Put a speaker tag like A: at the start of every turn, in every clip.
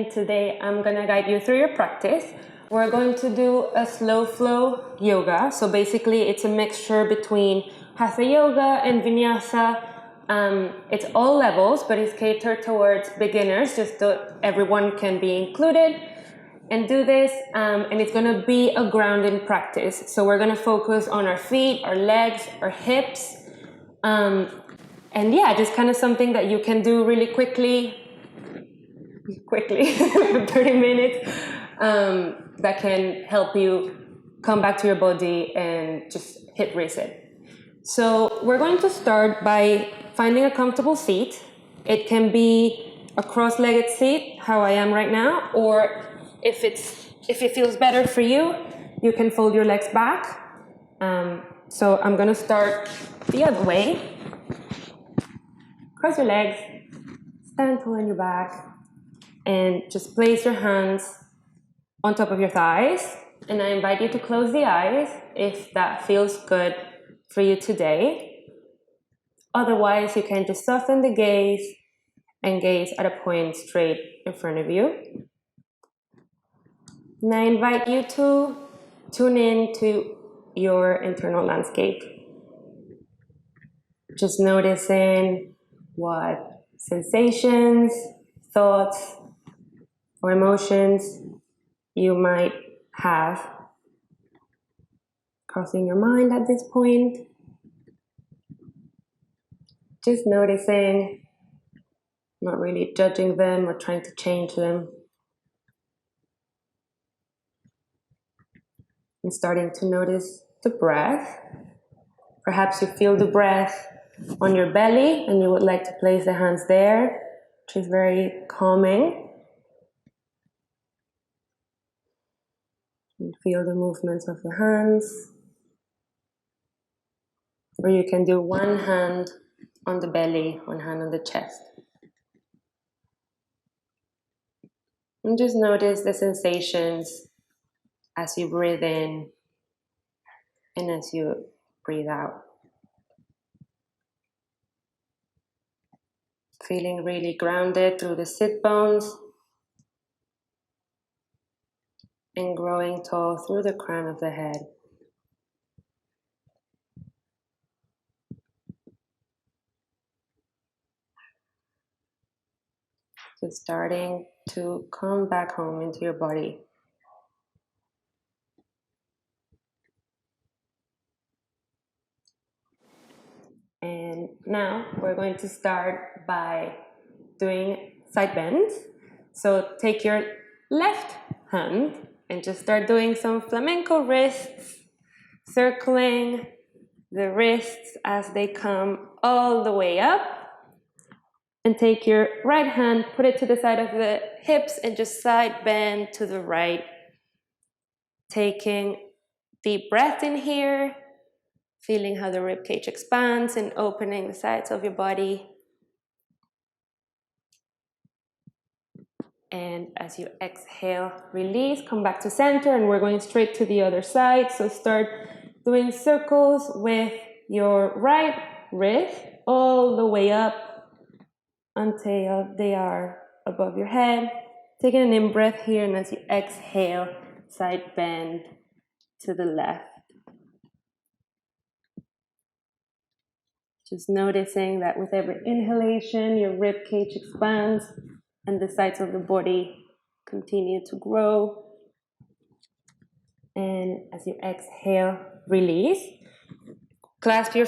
A: and today I'm gonna guide you through your practice. We're going to do a slow flow yoga. So basically it's a mixture between Hatha yoga and Vinyasa. It's all levels, but it's catered towards beginners, just so everyone can be included and do this. And it's gonna be a grounding practice. So we're gonna focus on our feet, our legs, our hips. And yeah, just kind of something that you can do really quickly for 30 minutes, that can help you come back to your body and just hit reset. So we're going to start by finding a comfortable seat. It can be a cross-legged seat, how I am right now, or if it feels better for you, you can fold your legs back. So I'm gonna start the other way. Cross your legs, stand tall on your back, and just place your hands on top of your thighs. And I invite you to close the eyes if that feels good for you today. Otherwise, you can just soften the gaze and gaze at a point straight in front of you. And I invite you to tune in to your internal landscape. Just noticing what sensations, thoughts, or emotions you might have crossing your mind at this point. Just noticing, not really judging them or trying to change them. And starting to notice the breath. Perhaps you feel the breath on your belly and you would like to place the hands there, which is very calming. And feel the movements of the hands. Or you can do one hand on the belly, one hand on the chest. And just notice the sensations as you breathe in and as you breathe out. Feeling really grounded through the sit bones and growing tall through the crown of the head. Just starting to come back home into your body. And now we're going to start by doing side bends. So take your left hand and just start doing some flamenco wrists, circling the wrists as they come all the way up. And take your right hand, put it to the side of the hips and just side bend to the right. Taking deep breath in here, feeling how the ribcage expands and opening the sides of your body. And as you exhale, release, come back to center, and we're going straight to the other side. So start doing circles with your right wrist all the way up until they are above your head. Taking an in-breath here, and as you exhale, side bend to the left. Just noticing that with every inhalation, your rib cage expands and the sides of the body continue to grow. And as you exhale, release. Clasp your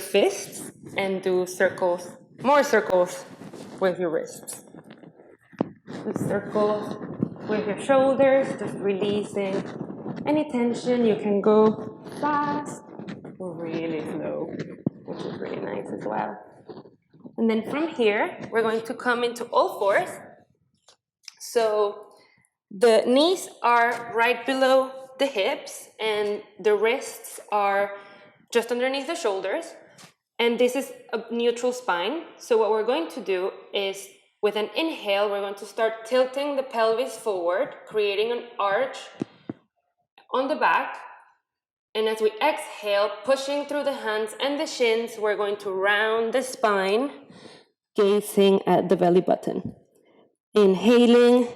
A: fists and do circles, more circles with your wrists. Do circles with your shoulders, just releasing any tension. You can go fast or really slow, which is really nice as well. And then from here, we're going to come into all fours. So the knees are right below the hips and the wrists are just underneath the shoulders. And this is a neutral spine. So what we're going to do is, with an inhale, we're going to start tilting the pelvis forward, creating an arch on the back. And as we exhale, pushing through the hands and the shins, we're going to round the spine, gazing at the belly button. Inhaling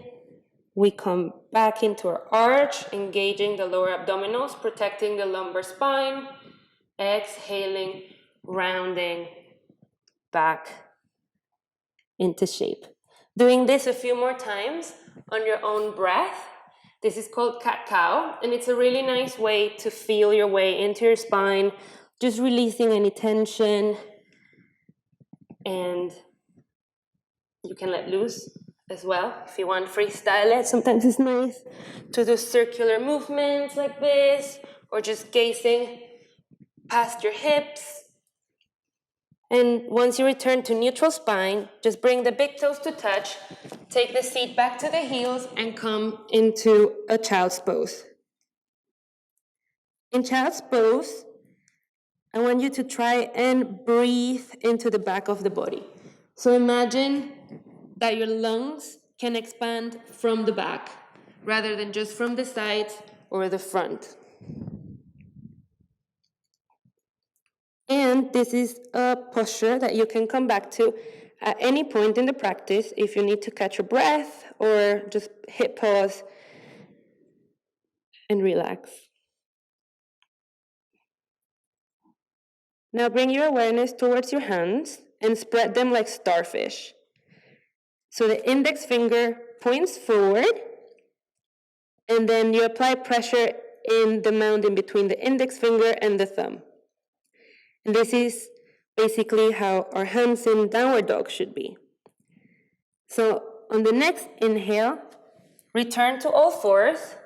A: We come back into our arch, engaging the lower abdominals, protecting the lumbar spine. Exhaling, rounding back into shape. Doing this a few more times on your own breath. This is called cat-cow, and it's a really nice way to feel your way into your spine, just releasing any tension, and you can let loose as well if you want freestyle it. Sometimes it's nice to do circular movements like this, or just gazing past your hips. And once you return to neutral spine, just bring the big toes to touch, take the seat back to the heels, and come into a child's pose. In child's pose, I want you to try and breathe into the back of the body. So imagine that your lungs can expand from the back, rather than just from the sides or the front. And this is a posture that you can come back to at any point in the practice if you need to catch your breath or just hit pause and relax. Now bring your awareness towards your hands and spread them like starfish. So the index finger points forward, and then you apply pressure in the mountain between the index finger and the thumb. And this is basically how our hands in downward dog should be. So on the next inhale, return to all fours,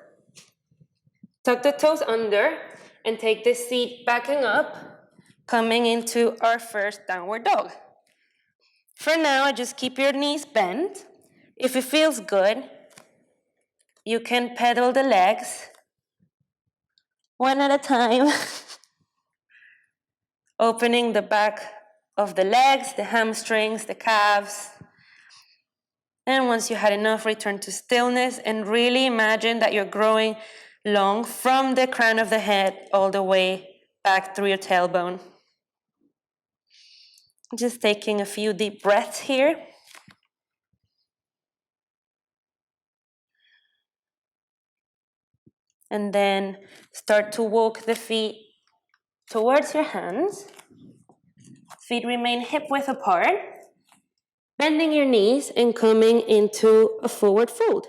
A: tuck the toes under, and take the seat backing up, coming into our first downward dog. For now, just keep your knees bent. If it feels good, you can pedal the legs one at a time, opening the back of the legs, the hamstrings, the calves. And once you had enough, return to stillness and really imagine that you're growing long from the crown of the head all the way back through your tailbone. Just taking a few deep breaths here. And then start to walk the feet towards your hands. Feet remain hip-width apart. Bending your knees and coming into a forward fold.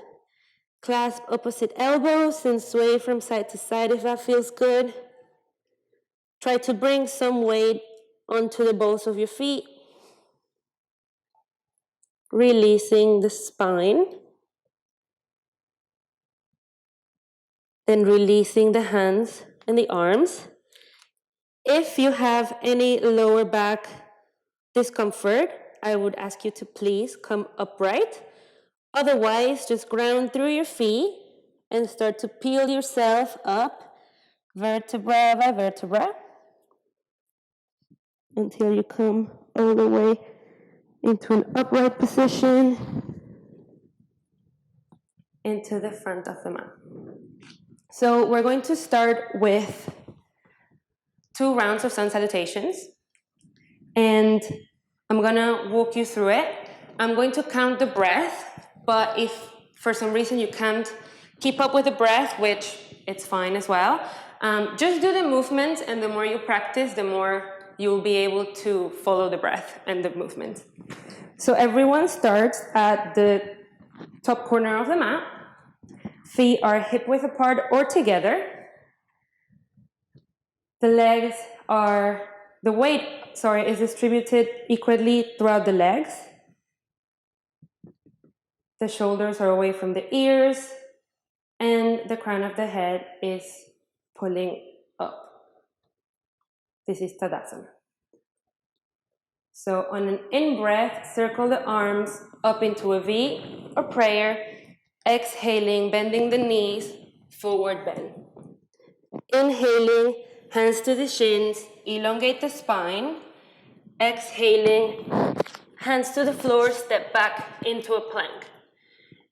A: Clasp opposite elbows and sway from side to side if that feels good. Try to bring some weight onto the balls of your feet. Releasing the spine. Then releasing the hands and the arms. If you have any lower back discomfort, I would ask you to please come upright. Otherwise, just ground through your feet and start to peel yourself up, vertebra by vertebra, until you come all the way into an upright position, into the front of the mat. So we're going to start with 2 rounds of sun salutations, and I'm gonna walk you through it. I'm going to count the breath, but if for some reason you can't keep up with the breath, which it's fine as well, just do the movements, and the more you practice, the more you'll be able to follow the breath and the movement. So everyone starts at the top corner of the mat. Feet are hip-width apart or together. The weight is distributed equally throughout the legs. The shoulders are away from the ears, and the crown of the head is pulling up. This is Tadasana. So on an in-breath, circle the arms up into a V or prayer. Exhaling, bending the knees, forward bend. Inhaling, hands to the shins, elongate the spine. Exhaling, hands to the floor, step back into a plank.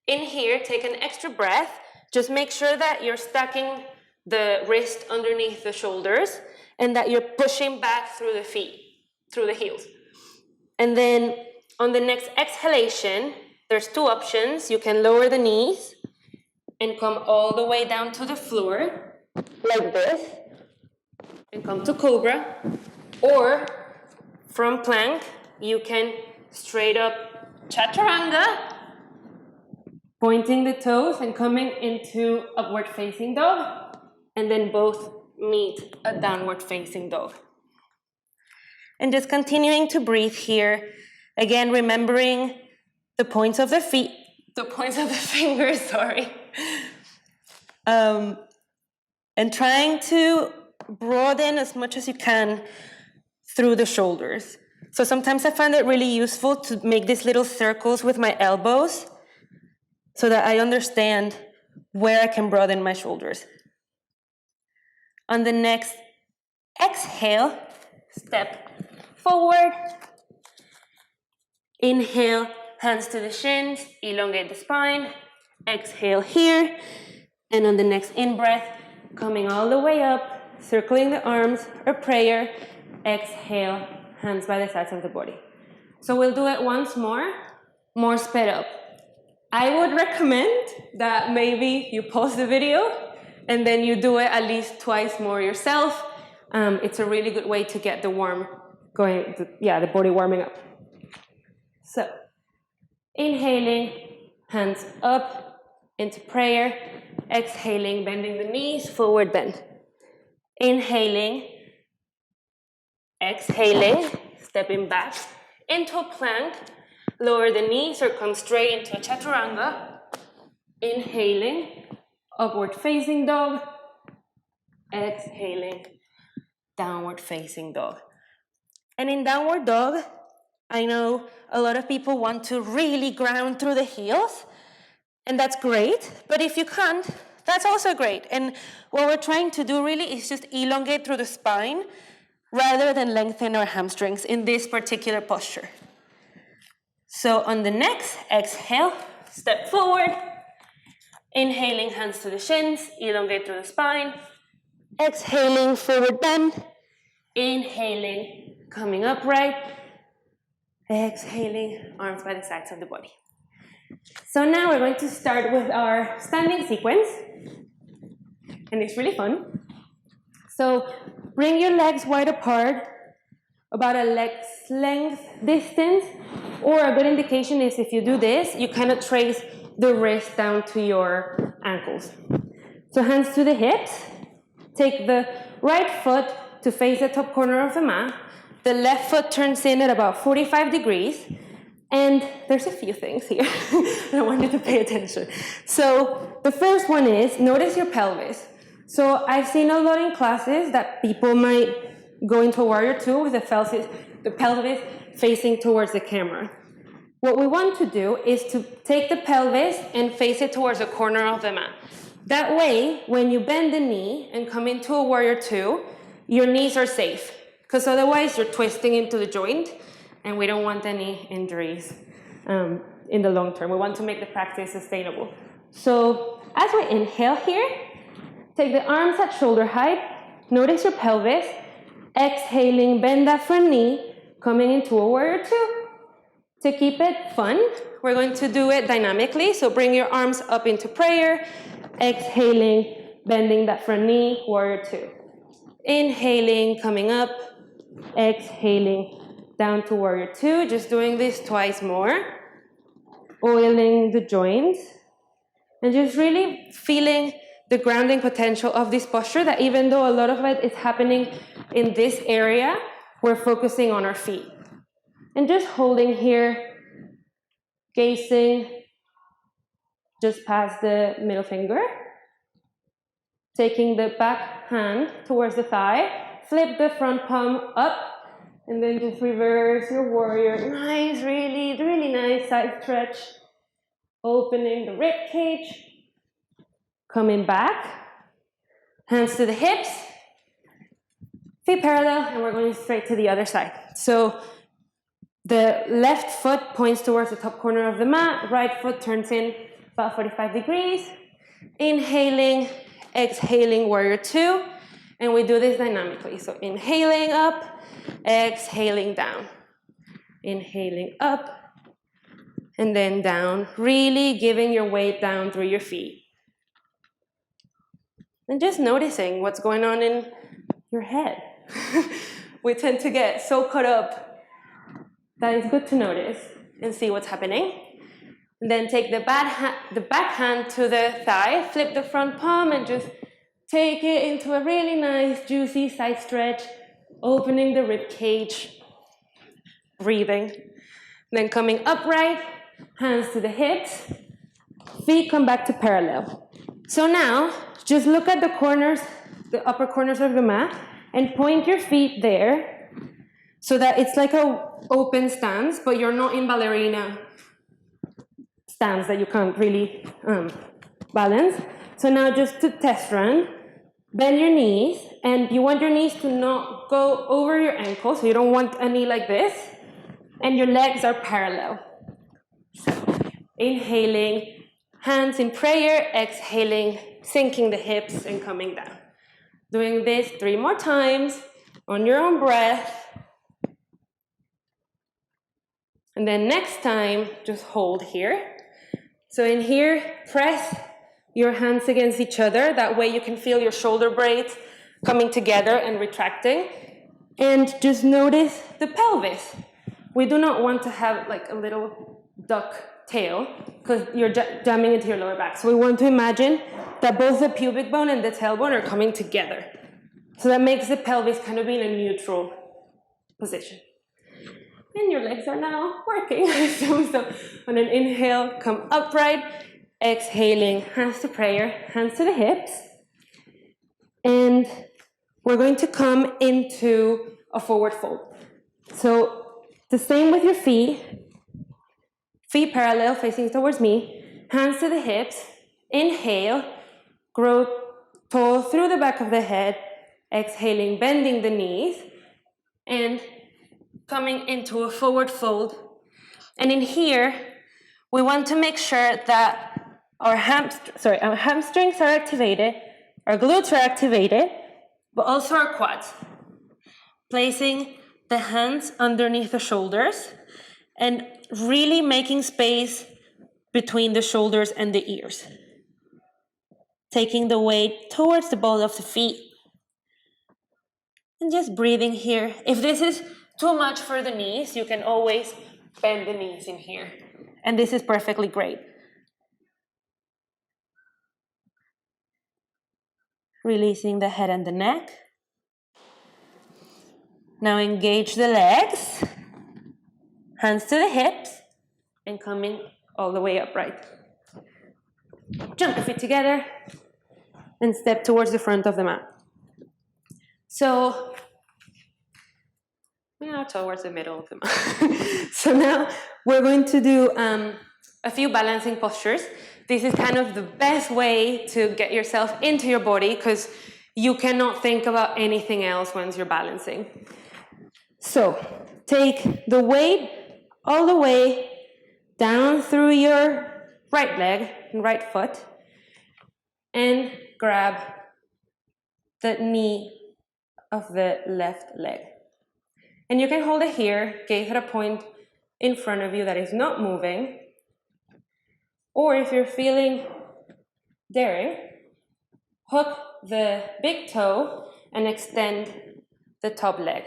A: In here, take an extra breath. Just make sure that you're stacking the wrist underneath the shoulders and that you're pushing back through the feet, through the heels. And then on the next exhalation, there's 2 options. You can lower the knees and come all the way down to the floor, like this, and come to cobra. Or from plank, you can straight up chaturanga, pointing the toes and coming into upward facing dog, and then both meet a downward facing dog. And just continuing to breathe here, again remembering the points of the feet, the points of the fingers, sorry. And trying to broaden as much as you can through the shoulders. So sometimes I find it really useful to make these little circles with my elbows so that I understand where I can broaden my shoulders. On the next exhale, step forward. Inhale, hands to the shins, elongate the spine. Exhale here. And on the next in-breath, coming all the way up, circling the arms, a prayer. Exhale, hands by the sides of the body. So we'll do it once more sped up. I would recommend that maybe you pause the video and then you do it at least twice more yourself. It's a really good way to get the the body warming up. So, inhaling, hands up into prayer. Exhaling, bending the knees, forward bend. Inhaling, exhaling, stepping back into a plank. Lower the knees or come straight into a chaturanga. Inhaling, upward facing dog. Exhaling, downward facing dog. And in downward dog, I know a lot of people want to really ground through the heels, and that's great, but if you can't, that's also great. And what we're trying to do really is just elongate through the spine rather than lengthen our hamstrings in this particular posture. So on the next exhale, step forward. Inhaling, hands to the shins, elongate through the spine. Exhaling, forward bend. Inhaling, coming upright. Exhaling, arms by the sides of the body. So now we're going to start with our standing sequence. And it's really fun. So bring your legs wide apart, about a leg's length distance. Or a good indication is if you do this, you kind of trace the wrist down to your ankles. So hands to the hips. Take the right foot to face the top corner of the mat. The left foot turns in at about 45 degrees. And there's a few things here I want you to pay attention. So the first one is, notice your pelvis. So I've seen a lot in classes that people might go into a warrior two with the pelvis facing towards the camera. What we want to do is to take the pelvis and face it towards the corner of the mat. That way, when you bend the knee and come into a warrior two, your knees are safe, because otherwise you're twisting into the joint, and we don't want any injuries in the long term. We want to make the practice sustainable. So as we inhale here, take the arms at shoulder height, notice your pelvis. Exhaling, bend that front knee, coming into a warrior two. To keep it fun, we're going to do it dynamically. So bring your arms up into prayer. Exhaling, bending that front knee, warrior two. Inhaling, coming up. Exhaling, down to warrior two. Just doing this twice more. Oiling the joints. And just really feeling the grounding potential of this posture, that even though a lot of it is happening in this area, we're focusing on our feet. And just holding here, gazing just past the middle finger. Taking the back hand towards the thigh, flip the front palm up, and then just reverse your warrior. Nice, really, really nice side stretch. Opening the rib cage. Coming back, hands to the hips, feet parallel, and we're going straight to the other side. So the left foot points towards the top corner of the mat, right foot turns in about 45 degrees. Inhaling, exhaling, warrior two, and we do this dynamically. So inhaling up, exhaling down. Inhaling up, and then down, really giving your weight down through your feet. And just noticing what's going on in your head. We tend to get so caught up that it's good to notice and see what's happening. And then take the back hand to the thigh, flip the front palm, and just take it into a really nice, juicy side stretch, opening the rib cage, breathing. Then coming upright, hands to the hips, feet come back to parallel. So now, just look at the corners, the upper corners of the mat, and point your feet there so that it's like an open stance, but you're not in ballerina stance that you can't really balance. So now just to test run, bend your knees, and you want your knees to not go over your ankles, so you don't want a knee like this, and your legs are parallel. So inhaling, hands in prayer, exhaling, sinking the hips and coming down. Doing this 3 more times on your own breath. And then next time, just hold here. So in here, press your hands against each other. That way you can feel your shoulder blades coming together and retracting. And just notice the pelvis. We do not want to have like a little duck tail because you're jamming into your lower back. So we want to imagine that both the pubic bone and the tailbone are coming together. So that makes the pelvis kind of be in a neutral position. And your legs are now working. So on an inhale, come upright, exhaling, hands to prayer, hands to the hips. And we're going to come into a forward fold. So the same with your feet. Feet parallel, facing towards me, hands to the hips, inhale, grow tall through the back of the head, exhaling, bending the knees, and coming into a forward fold. And in here, we want to make sure that our hamstrings are activated, our glutes are activated, but also our quads. Placing the hands underneath the shoulders, and really making space between the shoulders and the ears. Taking the weight towards the ball of the feet. And just breathing here. If this is too much for the knees, you can always bend the knees in here. And this is perfectly great. Releasing the head and the neck. Now engage the legs. Hands to the hips. And coming all the way upright. Jump your feet together and step towards the front of the mat. So, towards the middle of the mat. So now we're going to do a few balancing postures. This is kind of the best way to get yourself into your body because you cannot think about anything else once you're balancing. So, take the weight all the way down through your right leg and right foot and grab the knee of the left leg. And you can hold it here, gaze at a point in front of you that is not moving. Or if you're feeling daring, hook the big toe and extend the top leg.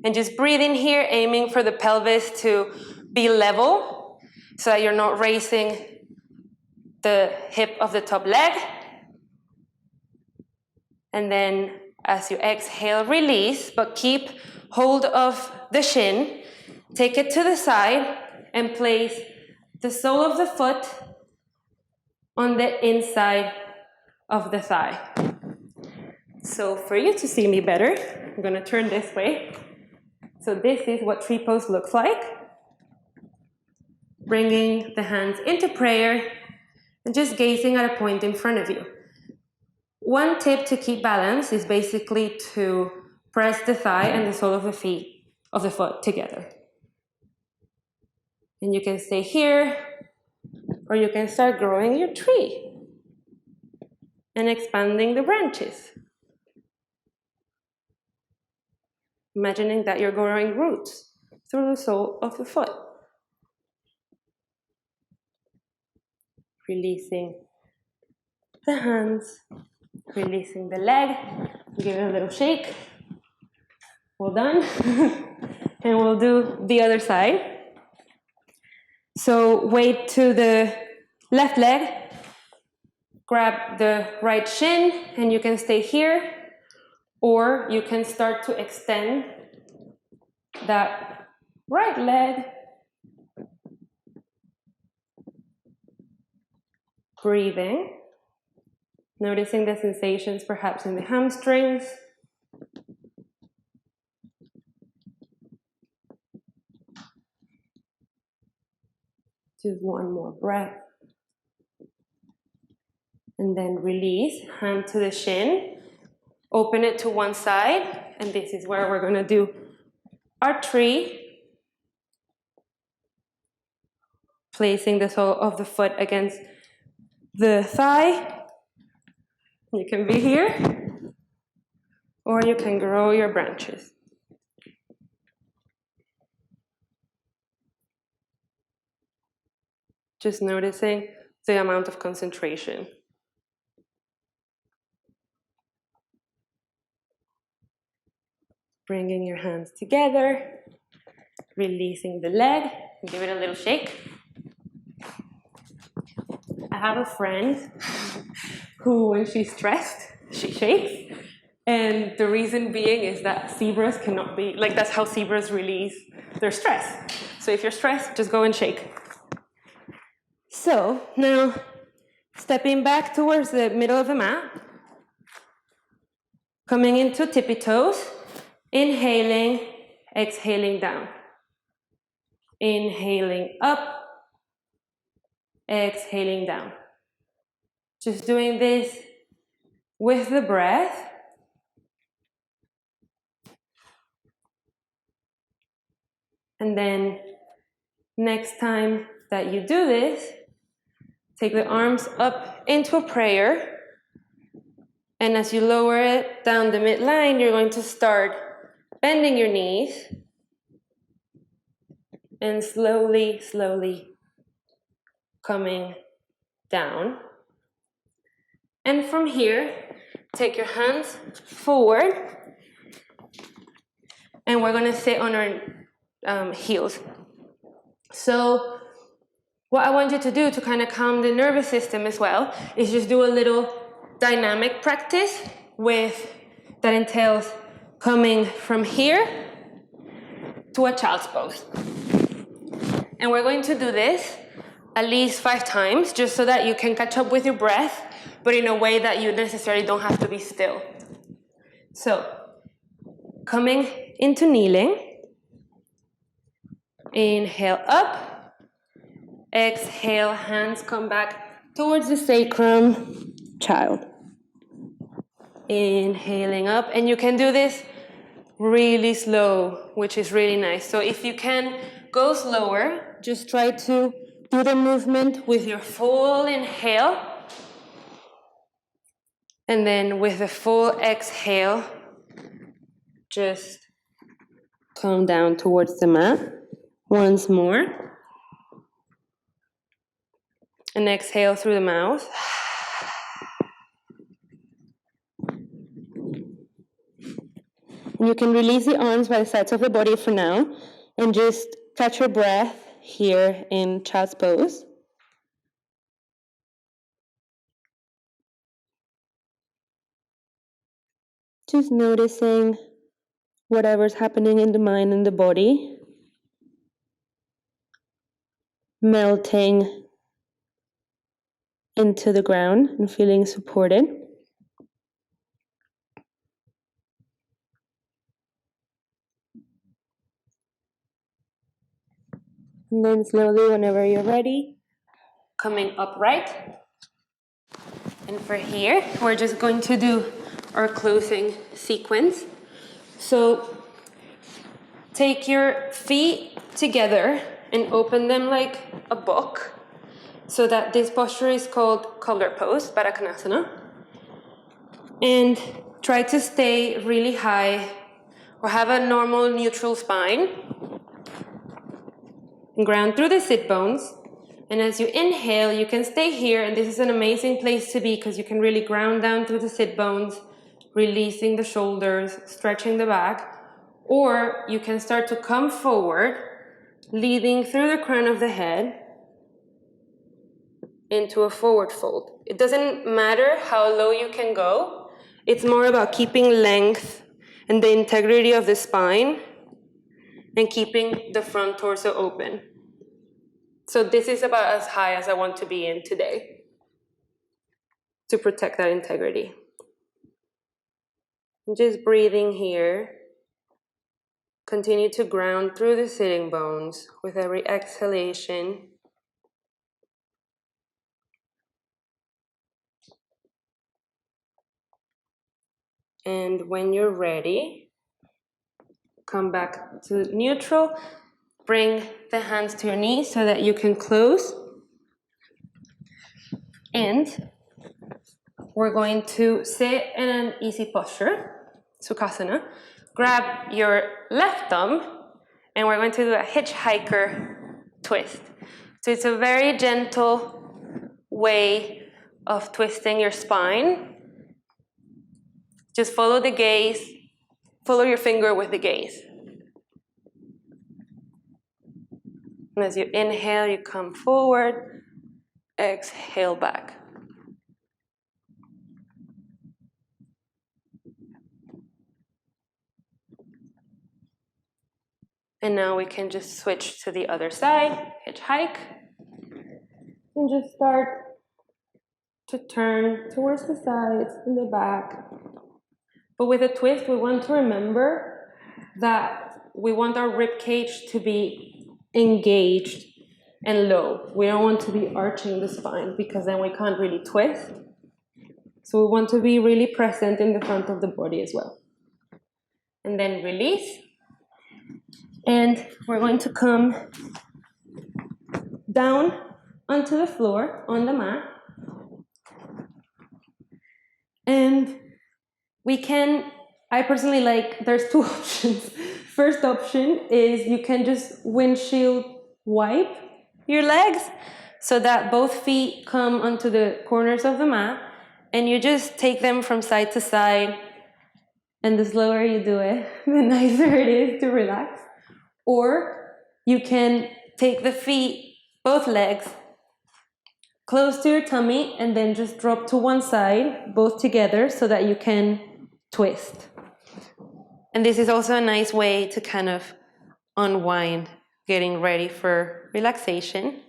A: And just breathe in here, aiming for the pelvis to be level so that you're not raising the hip of the top leg. And then as you exhale, release, but keep hold of the shin. Take it to the side and place the sole of the foot on the inside of the thigh. So for you to see me better, I'm going to turn this way. So this is what tree pose looks like. Bringing the hands into prayer and just gazing at a point in front of you. One tip to keep balance is basically to press the thigh and the sole of the foot together. And you can stay here, or you can start growing your tree and expanding the branches. Imagining that you're growing roots through the sole of the foot. Releasing the hands Releasing the leg, give it a little shake. Well done. And we'll do the other side. So weight to the left leg, grab the right shin, and you can stay here, or you can start to extend that right leg. Breathing, noticing the sensations perhaps in the hamstrings. Just one more breath. And then release, hand to the shin. Open it to one side, and this is where we're going to do our tree. Placing the sole of the foot against the thigh. You can be here, or you can grow your branches. Just noticing the amount of concentration. Bringing your hands together, releasing the leg, give it a little shake. I have a friend who, when she's stressed, she shakes. And the reason being is that zebras cannot be, like that's how zebras release their stress. So if you're stressed, just go and shake. So now, stepping back towards the middle of the mat, coming into tippy toes, inhaling, exhaling down. Inhaling up, exhaling down. Just doing this with the breath. And then next time that you do this, take the arms up into a prayer. And as you lower it down the midline, you're going to start bending your knees. And slowly, slowly coming down. And from here, take your hands forward. And we're going to sit on our heels. So what I want you to do to kind of calm the nervous system as well is just do a little dynamic practice that entails coming from here to a child's pose. And we're going to do this at least 5 times, just so that you can catch up with your breath, but in a way that you necessarily don't have to be still. So, coming into kneeling, inhale up, exhale, hands come back towards the sacrum, child. Inhaling up, and you can do this really slow, which is really nice. So if you can go slower, just try to do the movement with your full inhale, and then with the full exhale, just come down towards the mat. Once more. And exhale through the mouth. And you can release the arms by the sides of the body for now, and just catch your breath here in child's pose. Just noticing whatever's happening in the mind and the body, melting into the ground and feeling supported. And then slowly, whenever you're ready, coming upright. And for here, we're just going to do our closing sequence. So take your feet together and open them like a book, so that this posture is called collar pose, Baddha. And try to stay really high or have a normal neutral spine. Ground through the sit bones And as you inhale, you can stay here, and this is an amazing place to be because you can really ground down through the sit bones, releasing the shoulders, stretching the back. Or you can start to come forward, leading through the crown of the head into a forward fold. It doesn't matter how low you can go. It's more about keeping length and the integrity of the spine and keeping the front torso open. So this is about as high as I want to be in today to protect that integrity. Just breathing here. Continue to ground through the sitting bones with every exhalation. And when you're ready, come back to neutral. Bring the hands to your knees so that you can close. And we're going to sit in an easy posture, Sukhasana. Grab your left thumb, and we're going to do a Hitchhiker Twist. So it's a very gentle way of twisting your spine. Just follow the gaze, follow your finger with the gaze. And as you inhale, you come forward, exhale back. And now we can just switch to the other side, hitchhike, and just start to turn towards the sides and the back. But with a twist, we want to remember that we want our rib cage to be engaged and low. We don't want to be arching the spine because then we can't really twist. So we want to be really present in the front of the body as well. And then release. And we're going to come down onto the floor, on the mat. And we can, I personally like, there's two options. First option is you can just windshield wipe your legs so that both feet come onto the corners of the mat, and you just take them from side to side, and the slower you do it, the nicer it is to relax. Or you can take the feet, both legs, close to your tummy, and then just drop to one side, both together, so that you can twist. And this is also a nice way to kind of unwind, getting ready for relaxation.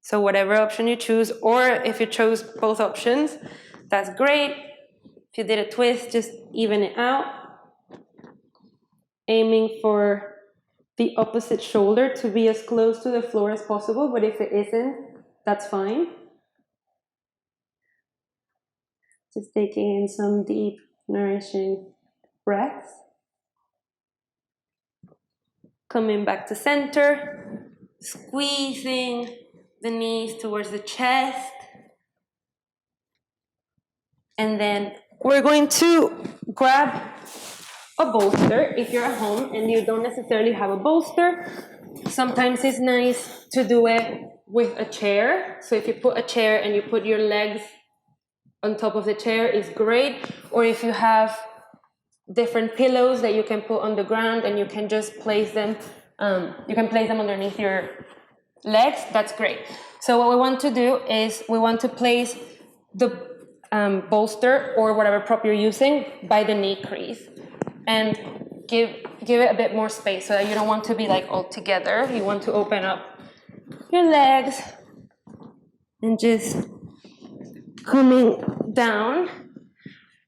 A: So whatever option you choose, or if you chose both options, that's great. If you did a twist, just even it out. Aiming for the opposite shoulder to be as close to the floor as possible, but if it isn't, that's fine. Just taking in some deep, nourishing breaths. Coming back to center, squeezing the knees towards the chest. And then we're going to grab a bolster if you're at home and you don't necessarily have a bolster. Sometimes it's nice to do it with a chair. So if you put a chair and you put your legs on top of the chair, is great. Or if you have different pillows that you can put on the ground and you can just place them, you can place them underneath your legs, that's great. So what we want to do is we want to place the bolster or whatever prop you're using by the knee crease and give it a bit more space so that you don't want to be like all together. You want to open up your legs and just coming down.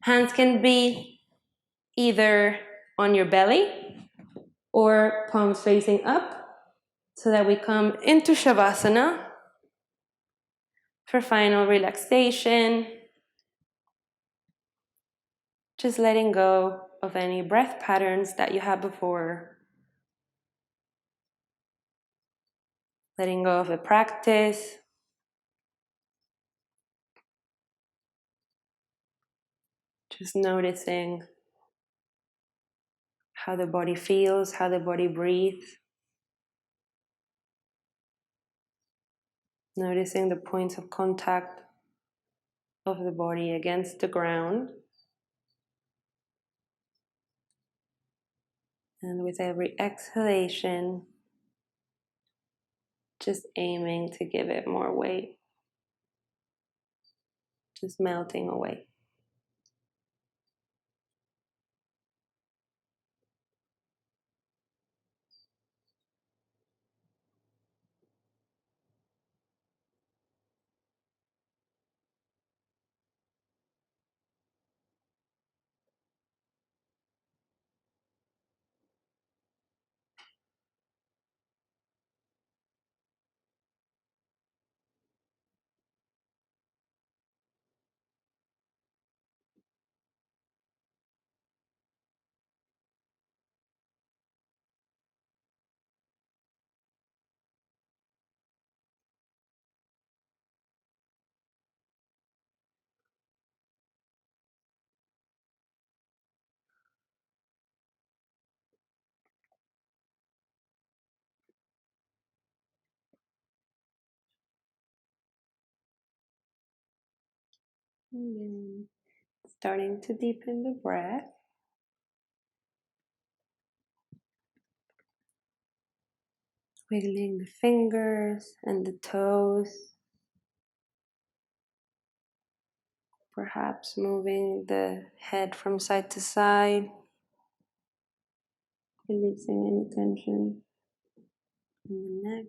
A: Hands can be either on your belly or palms facing up so that we come into Shavasana for final relaxation. Just letting go of any breath patterns that you had before. Letting go of the practice. Just noticing how the body feels, how the body breathes. Noticing the points of contact of the body against the ground. And with every exhalation, just aiming to give it more weight. Just melting away. And then starting to deepen the breath. Wiggling the fingers and the toes. Perhaps moving the head from side to side. Releasing any tension in the neck.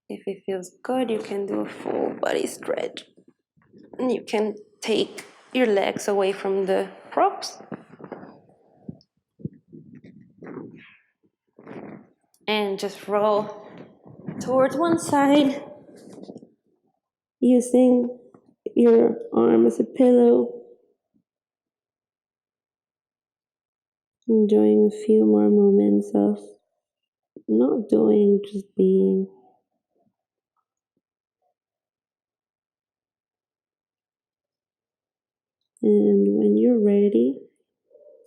A: If it feels good, you can do a full body stretch. And you can take your legs away from the props. And just roll towards one side. Using your arm as a pillow. Enjoying a few more moments of not doing, just being. And when you're ready,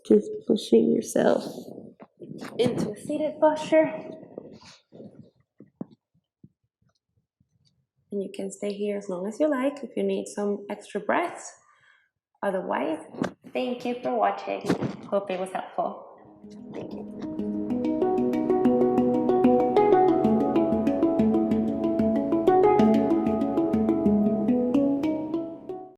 A: just pushing yourself into a seated posture. And you can stay here as long as you like if you need some extra breaths. Otherwise, thank you for watching. Hope it was helpful. Thank you.